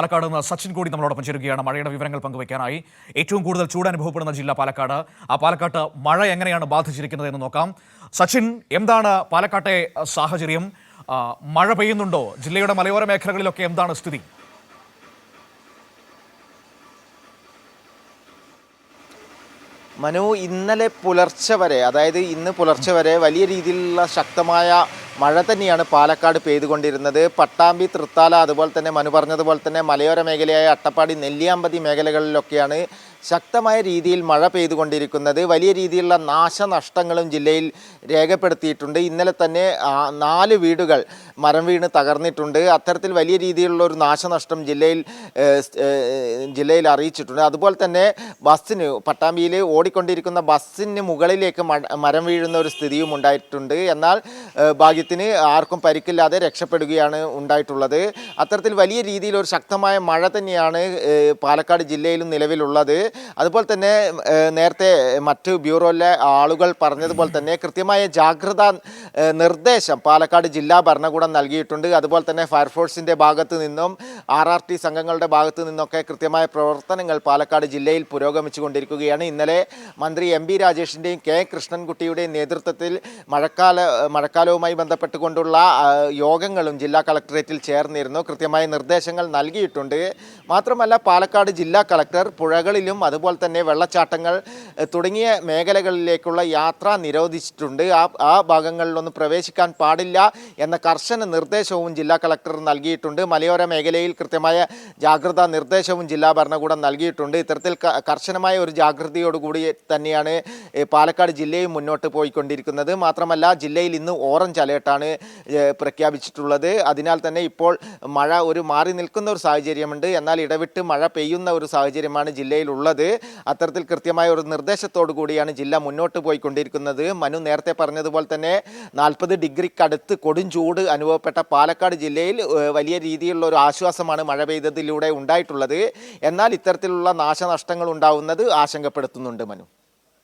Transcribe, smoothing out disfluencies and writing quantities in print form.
പാലക്കാട് നിന്ന് സച്ചിൻ കൂടി നമ്മളോടൊപ്പം ചേരുകയാണ് മഴയുടെ വിവരങ്ങൾ പങ്കുവയ്ക്കാനായി. ഏറ്റവും കൂടുതൽ ചൂട് അനുഭവപ്പെടുന്ന ജില്ല പാലക്കാട്. ആ പാലക്കാട്ട് മഴ എങ്ങനെയാണ് ബാധിച്ചിരിക്കുന്നത് എന്ന് നോക്കാം. സച്ചിൻ, എന്താണ് പാലക്കാട്ടെ സാഹചര്യം? മഴ പെയ്യുന്നുണ്ടോ? ജില്ലയുടെ മലയോര മേഖലകളിലൊക്കെ എന്താണ് സ്ഥിതി? മനു, ഇന്നലെ പുലർച്ചെ വരെ, അതായത് ഇന്ന് പുലർച്ചെ വരെ വലിയ രീതിയിലുള്ള ശക്തമായ മഴ തന്നെയാണ് പാലക്കാട് പെയ്തുകൊണ്ടിരുന്നത്. പട്ടാമ്പി, തൃത്താല, അതുപോലെ തന്നെ മനു പറഞ്ഞതുപോലെ തന്നെ മലയോര മേഖലയായ അട്ടപ്പാടി, നെല്ലിയാമ്പതി മേഖലകളിലൊക്കെയാണ് ശക്തമായ രീതിയിൽ മഴ പെയ്തുകൊണ്ടിരിക്കുന്നത്. വലിയ രീതിയിലുള്ള നാശനഷ്ടങ്ങളും ജില്ലയിൽ രേഖപ്പെടുത്തിയിട്ടുണ്ട്. ഇന്നലെ തന്നെ 4 വീടുകൾ മരം വീണ് തകർന്നിട്ടുണ്ട്. അത്തരത്തിൽ വലിയ രീതിയിലുള്ള ഒരു നാശനഷ്ടം ജില്ലയിൽ അറിയിച്ചിട്ടുണ്ട്. അതുപോലെ തന്നെ പട്ടാമ്പിയിൽ ഓടിക്കൊണ്ടിരിക്കുന്ന ബസ്സിന് മുകളിലേക്ക് മരം വീഴുന്ന ഒരു സ്ഥിതിയും ഉണ്ടായിട്ടുണ്ട്. എന്നാൽ ഭാഗ്യത്തിന് ആർക്കും പരിക്കില്ലാതെ രക്ഷപ്പെടുകയാണ് ഉണ്ടായിട്ടുള്ളത്. അത്തരത്തിൽ വലിയ രീതിയിൽ ഒരു ശക്തമായ മഴ തന്നെയാണ് പാലക്കാട് ജില്ലയിലും നിലവിലുള്ളത്. അതുപോലെ തന്നെ നേരത്തെ മറ്റ് ബ്യൂറോയിലെ ആളുകൾ പറഞ്ഞതുപോലെ തന്നെ കൃത്യമായ ജാഗ്രതാ നിർദ്ദേശം പാലക്കാട് ജില്ലാ ഭരണകൂടം നൽകിയിട്ടുണ്ട്. അതുപോലെ തന്നെ ഫയർഫോഴ്സിൻ്റെ ഭാഗത്തു നിന്നും RRT സംഘങ്ങളുടെ ഭാഗത്തു നിന്നൊക്കെ കൃത്യമായ പ്രവർത്തനങ്ങൾ പാലക്കാട് ജില്ലയിൽ പുരോഗമിച്ചു കൊണ്ടിരിക്കുകയാണ്. ഇന്നലെ മന്ത്രി MB രാജേഷിൻ്റെയും K കൃഷ്ണൻകുട്ടിയുടെയും നേതൃത്വത്തിൽ മഴക്കാലവുമായി ബന്ധപ്പെട്ടുകൊണ്ടുള്ള യോഗങ്ങളും ജില്ലാ കളക്ടറേറ്റിൽ ചേർന്നിരുന്നു. കൃത്യമായ നിർദ്ദേശങ്ങൾ നൽകിയിട്ടുണ്ട്. മാത്രമല്ല പാലക്കാട് ജില്ലാ കളക്ടർ പുഴകളിലും അതുപോലെ തന്നെ വെള്ളച്ചാട്ടങ്ങൾ തുടങ്ങിയ മേഖലകളിലേക്കുള്ള യാത്ര നിരോധിച്ചിട്ടുണ്ട്. ആ ഭാഗങ്ങളിലൊന്നും പ്രവേശിക്കാൻ പാടില്ല എന്ന കർശന നിർദ്ദേശവും ജില്ലാ കളക്ടർ നൽകിയിട്ടുണ്ട്. മലയോര മേഖലയിൽ കൃത്യമായ ജാഗ്രതാ നിർദ്ദേശവും ജില്ലാ ഭരണകൂടം നൽകിയിട്ടുണ്ട്. ഇത്തരത്തിൽ കർശനമായ ഒരു ജാഗ്രതയോടുകൂടി തന്നെയാണ് പാലക്കാട് ജില്ലയും മുന്നോട്ട് പോയിക്കൊണ്ടിരിക്കുന്നത്. മാത്രമല്ല ജില്ലയിൽ ഇന്ന് ഓറഞ്ച് അലേർട്ടാണ് പ്രഖ്യാപിച്ചിട്ടുള്ളത്. അതിനാൽ തന്നെ ഇപ്പോൾ മഴ മാറി നിൽക്കുന്ന ഒരു സാഹചര്യമുണ്ട്. എന്നാൽ ഇടവിട്ട് മഴ പെയ്യുന്ന ഒരു സാഹചര്യമാണ് ജില്ലയിലുള്ളത്. അത്തരത്തിൽ കൃത്യമായ ഒരു നിർദ്ദേശത്തോടു കൂടിയാണ് ജില്ല മുന്നോട്ട് പോയിക്കൊണ്ടിരിക്കുന്നത്. മനു നേരത്തെ പറഞ്ഞതുപോലെ തന്നെ 40 ഡിഗ്രിക്കടുത്ത് കൊടും ചൂട് അനുഭവപ്പെട്ട പാലക്കാട് ജില്ലയിൽ വലിയ രീതിയിലുള്ള ഒരു ആശ്വാസമാണ് മഴ പെയ്തതിലൂടെ ഉണ്ടായിട്ടുള്ളത്. എന്നാൽ ഇത്തരത്തിലുള്ള നാശനഷ്ടങ്ങൾ ഉണ്ടാവുന്നത് ആശങ്കപ്പെടുത്തുന്നുണ്ട് മനു.